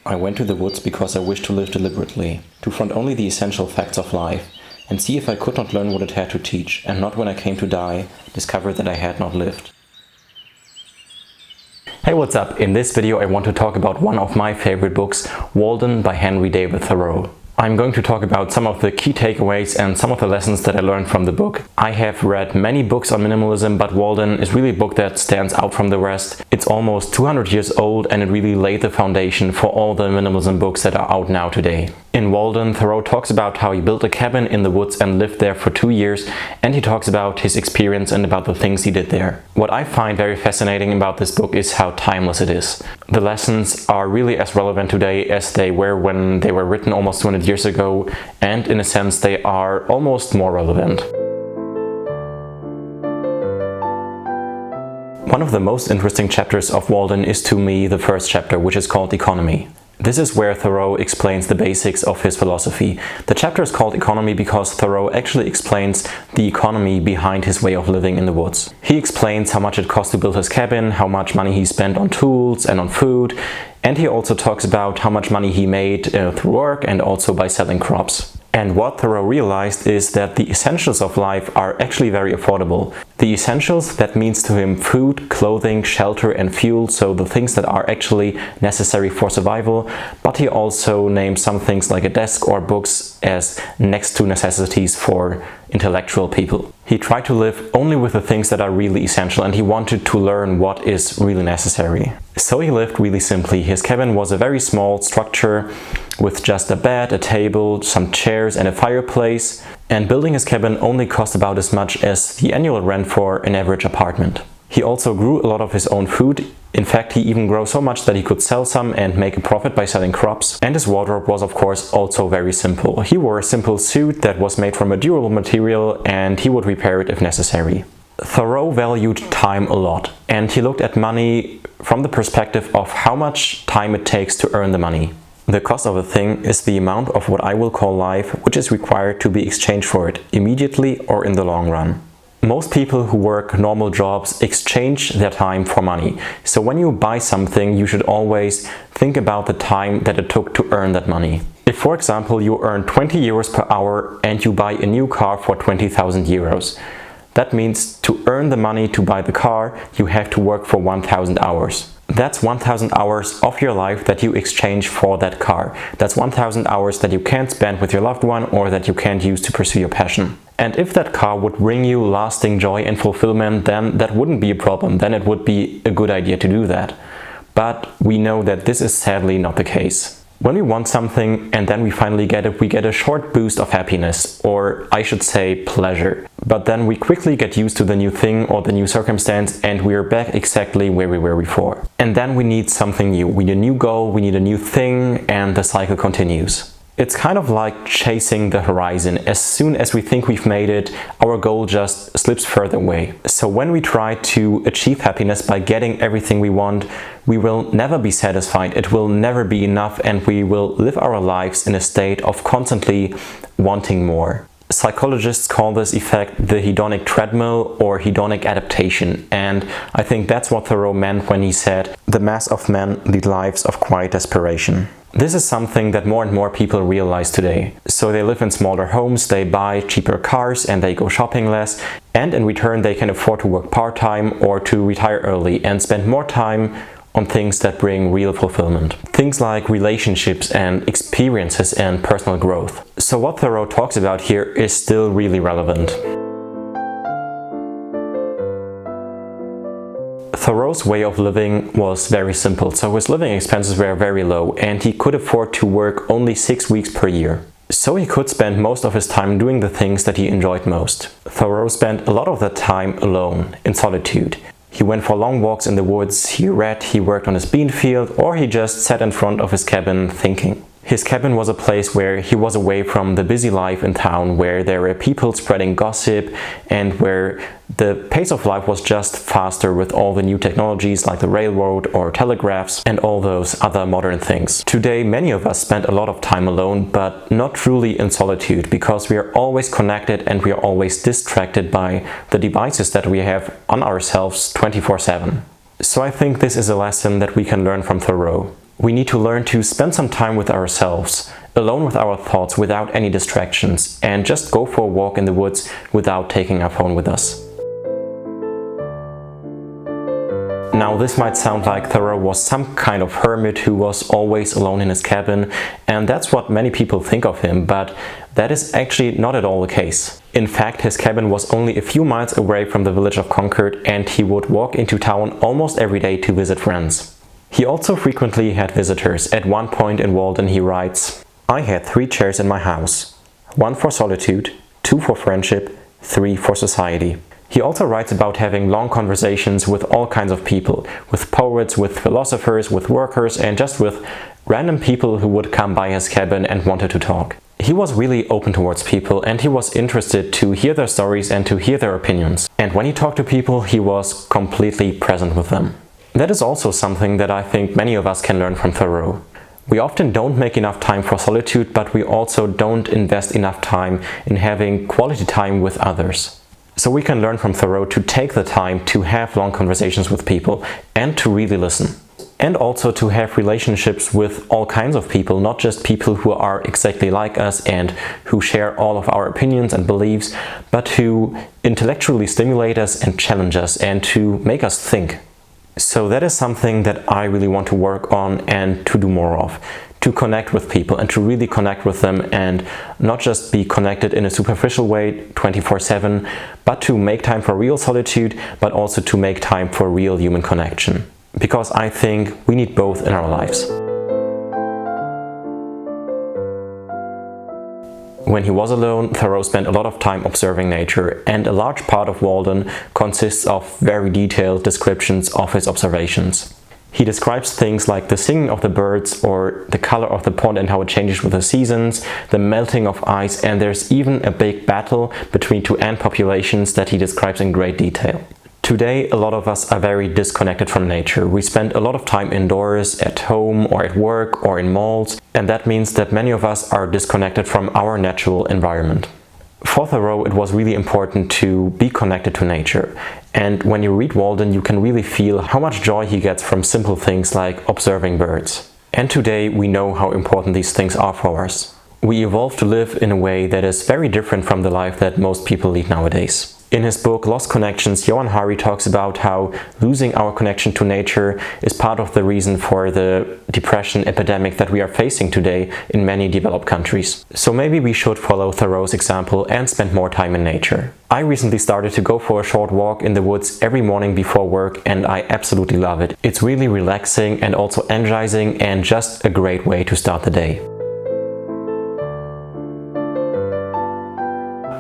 I went to the woods because I wished to live deliberately, to front only the essential facts of life, and see if I could not learn what it had to teach, and not when I came to die, discover that I had not lived. Hey, what's up? In this video I want to talk about one of my favorite books, Walden by Henry David Thoreau. I'm going to talk about some of the key takeaways and some of the lessons that I learned from the book. I have read many books on minimalism, but Walden is really a book that stands out from the rest. It's almost 200 years old and it really laid the foundation for all the minimalism books that are out now today. In Walden, Thoreau talks about how he built a cabin in the woods and lived there for 2 years, and he talks about his experience and about the things he did there. What I find very fascinating about this book is how timeless it is. The lessons are really as relevant today as they were when they were written almost 200 years ago, and in a sense they are almost more relevant. One of the most interesting chapters of Walden is to me the first chapter, which is called Economy. This is where Thoreau explains the basics of his philosophy. The chapter is called Economy because Thoreau actually explains the economy behind his way of living in the woods. He explains how much it cost to build his cabin, how much money he spent on tools and on food, and he also talks about how much money he made through work and also by selling crops. And what Thoreau realized is that the essentials of life are actually very affordable. The essentials, that means to him food, clothing, shelter and fuel, so the things that are actually necessary for survival, but he also names some things like a desk or books as next to necessities for intellectual people. He tried to live only with the things that are really essential, and he wanted to learn what is really necessary. So he lived really simply. His cabin was a very small structure with just a bed, a table, some chairs and a fireplace, and building his cabin only cost about as much as the annual rent for an average apartment. He also grew a lot of his own food. In fact, he even grew so much that he could sell some and make a profit by selling crops. And his wardrobe was of course also very simple. He wore a simple suit that was made from a durable material, and he would repair it if necessary. Thoreau valued time a lot, and he looked at money from the perspective of how much time it takes to earn the money. The cost of a thing is the amount of what I will call life, which is required to be exchanged for it, immediately or in the long run. Most people who work normal jobs exchange their time for money. So when you buy something, you should always think about the time that it took to earn that money. If, for example, you earn 20 euros per hour and you buy a new car for 20,000 euros, that means to earn the money to buy the car, you have to work for 1,000 hours. That's 1,000 hours of your life that you exchange for that car. That's 1,000 hours that you can't spend with your loved one or that you can't use to pursue your passion. And if that car would bring you lasting joy and fulfillment, then that wouldn't be a problem. Then it would be a good idea to do that. But we know that this is sadly not the case. When we want something and then we finally get it, we get a short boost of happiness, or I should say pleasure. But then we quickly get used to the new thing or the new circumstance, and we're back exactly where we were before. And then we need something new. We need a new goal, we need a new thing, and the cycle continues. It's kind of like chasing the horizon. As soon as we think we've made it, our goal just slips further away. So when we try to achieve happiness by getting everything we want, we will never be satisfied. It will never be enough, and we will live our lives in a state of constantly wanting more. Psychologists call this effect the hedonic treadmill or hedonic adaptation, and I think that's what Thoreau meant when he said, "The mass of men lead lives of quiet desperation." This is something that more and more people realize today. So they live in smaller homes, they buy cheaper cars and they go shopping less, and in return they can afford to work part-time or to retire early and spend more time on things that bring real fulfillment. Things like relationships and experiences and personal growth. So what Thoreau talks about here is still really relevant. Thoreau's way of living was very simple, so his living expenses were very low and he could afford to work only 6 weeks per year. So he could spend most of his time doing the things that he enjoyed most. Thoreau spent a lot of that time alone, in solitude. He went for long walks in the woods, he read, he worked on his bean field, or he just sat in front of his cabin thinking. His cabin was a place where he was away from the busy life in town, where there were people spreading gossip and where the pace of life was just faster with all the new technologies like the railroad or telegraphs and all those other modern things. Today, many of us spend a lot of time alone, but not truly in solitude, because we are always connected and we are always distracted by the devices that we have on ourselves 24/7. So I think this is a lesson that we can learn from Thoreau. We need to learn to spend some time with ourselves, alone with our thoughts without any distractions, and just go for a walk in the woods without taking our phone with us. Now, this might sound like Thoreau was some kind of hermit who was always alone in his cabin, and that's what many people think of him, but that is actually not at all the case. In fact, his cabin was only a few miles away from the village of Concord, and he would walk into town almost every day to visit friends. He also frequently had visitors. At one point in Walden he writes, "I had 3 chairs in my house, 1 for solitude, 2 for friendship, 3 for society." He also writes about having long conversations with all kinds of people, with poets, with philosophers, with workers, and just with random people who would come by his cabin and wanted to talk. He was really open towards people, and he was interested to hear their stories and to hear their opinions. And when he talked to people, he was completely present with them. That is also something that I think many of us can learn from Thoreau. We often don't make enough time for solitude, but we also don't invest enough time in having quality time with others. So we can learn from Thoreau to take the time to have long conversations with people and to really listen. And also to have relationships with all kinds of people, not just people who are exactly like us and who share all of our opinions and beliefs, but who intellectually stimulate us and challenge us and to make us think. So that is something that I really want to work on and to do more of. To connect with people and to really connect with them and not just be connected in a superficial way 24/7, but to make time for real solitude, but also to make time for real human connection. Because I think we need both in our lives. When he was alone, Thoreau spent a lot of time observing nature, and a large part of Walden consists of very detailed descriptions of his observations. He describes things like the singing of the birds or the color of the pond and how it changes with the seasons, the melting of ice, and there's even a big battle between 2 ant populations that he describes in great detail. Today, a lot of us are very disconnected from nature. We spend a lot of time indoors, at home or at work or in malls, and that means that many of us are disconnected from our natural environment. For Thoreau, it was really important to be connected to nature. And when you read Walden, you can really feel how much joy he gets from simple things like observing birds. And today we know how important these things are for us. We evolved to live in a way that is very different from the life that most people lead nowadays. In his book Lost Connections, Johann Hari talks about how losing our connection to nature is part of the reason for the depression epidemic that we are facing today in many developed countries. So maybe we should follow Thoreau's example and spend more time in nature. I recently started to go for a short walk in the woods every morning before work, and I absolutely love it. It's really relaxing and also energizing and just a great way to start the day.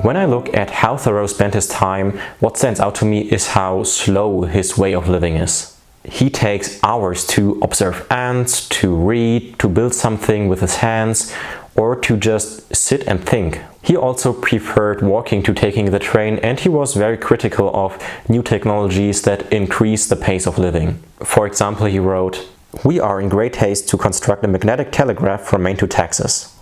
When I look at how Thoreau spent his time, what stands out to me is how slow his way of living is. He takes hours to observe ants, to read, to build something with his hands, or to just sit and think. He also preferred walking to taking the train, and he was very critical of new technologies that increase the pace of living. For example, he wrote, "We are in great haste to construct a magnetic telegraph from Maine to Texas.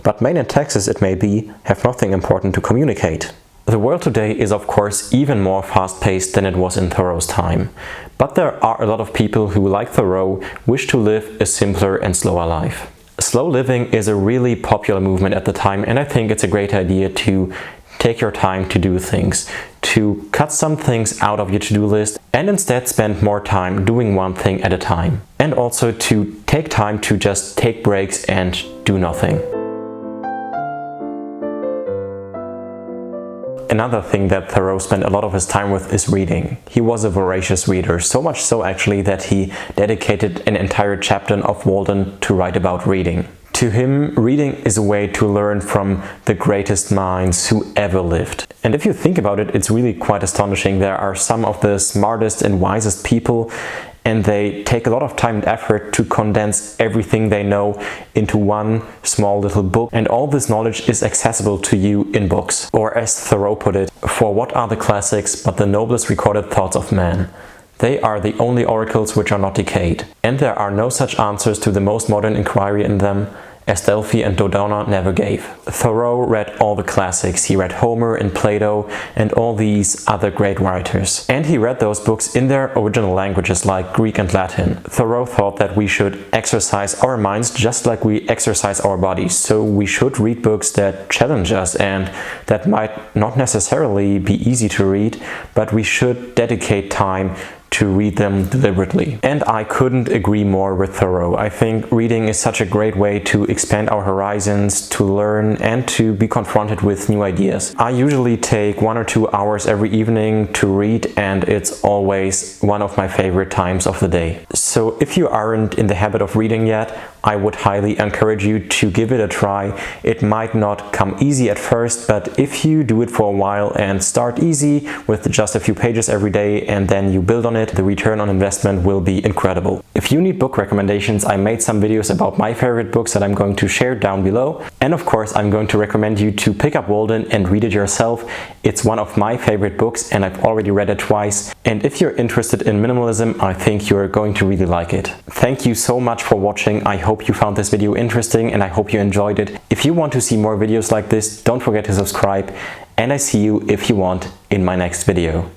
But Maine and Texas, it may be, have nothing important to communicate." The world today is of course even more fast-paced than it was in Thoreau's time. But there are a lot of people who, like Thoreau, wish to live a simpler and slower life. Slow living is a really popular movement at the time, and I think it's a great idea to take your time to do things, to cut some things out of your to-do list and instead spend more time doing one thing at a time. And also to take time to just take breaks and do nothing. Another thing that Thoreau spent a lot of his time with is reading. He was a voracious reader, so much so actually that he dedicated an entire chapter of Walden to write about reading. To him, reading is a way to learn from the greatest minds who ever lived. And if you think about it, it's really quite astonishing. There are some of the smartest and wisest people, and they take a lot of time and effort to condense everything they know into one small little book. And all this knowledge is accessible to you in books. Or as Thoreau put it, "For what are the classics but the noblest recorded thoughts of man? They are the only oracles which are not decayed. And there are no such answers to the most modern inquiry in them as Delphi and Dodona never gave. Thoreau read all the classics. He read Homer and Plato and all these other great writers. And he read those books in their original languages like Greek and Latin. Thoreau thought that we should exercise our minds just like we exercise our bodies. So we should read books that challenge us and that might not necessarily be easy to read, but we should dedicate time to read them deliberately. And I couldn't agree more with Thoreau. I think reading is such a great way to expand our horizons, to learn, and to be confronted with new ideas. I usually take 1 or 2 hours every evening to read, and it's always one of my favorite times of the day. So if you aren't in the habit of reading yet, I would highly encourage you to give it a try. It might not come easy at first, but if you do it for a while and start easy with just a few pages every day and then you build on it, the return on investment will be incredible. If you need book recommendations, I made some videos about my favorite books that I'm going to share down below. And of course, I'm going to recommend you to pick up Walden and read it yourself. It's one of my favorite books and I've already read it twice. And if you're interested in minimalism, I think you're going to really like it. Thank you so much for watching. I hope you found this video interesting and I hope you enjoyed it. If you want to see more videos like this, don't forget to subscribe. And I see you, if you want, in my next video.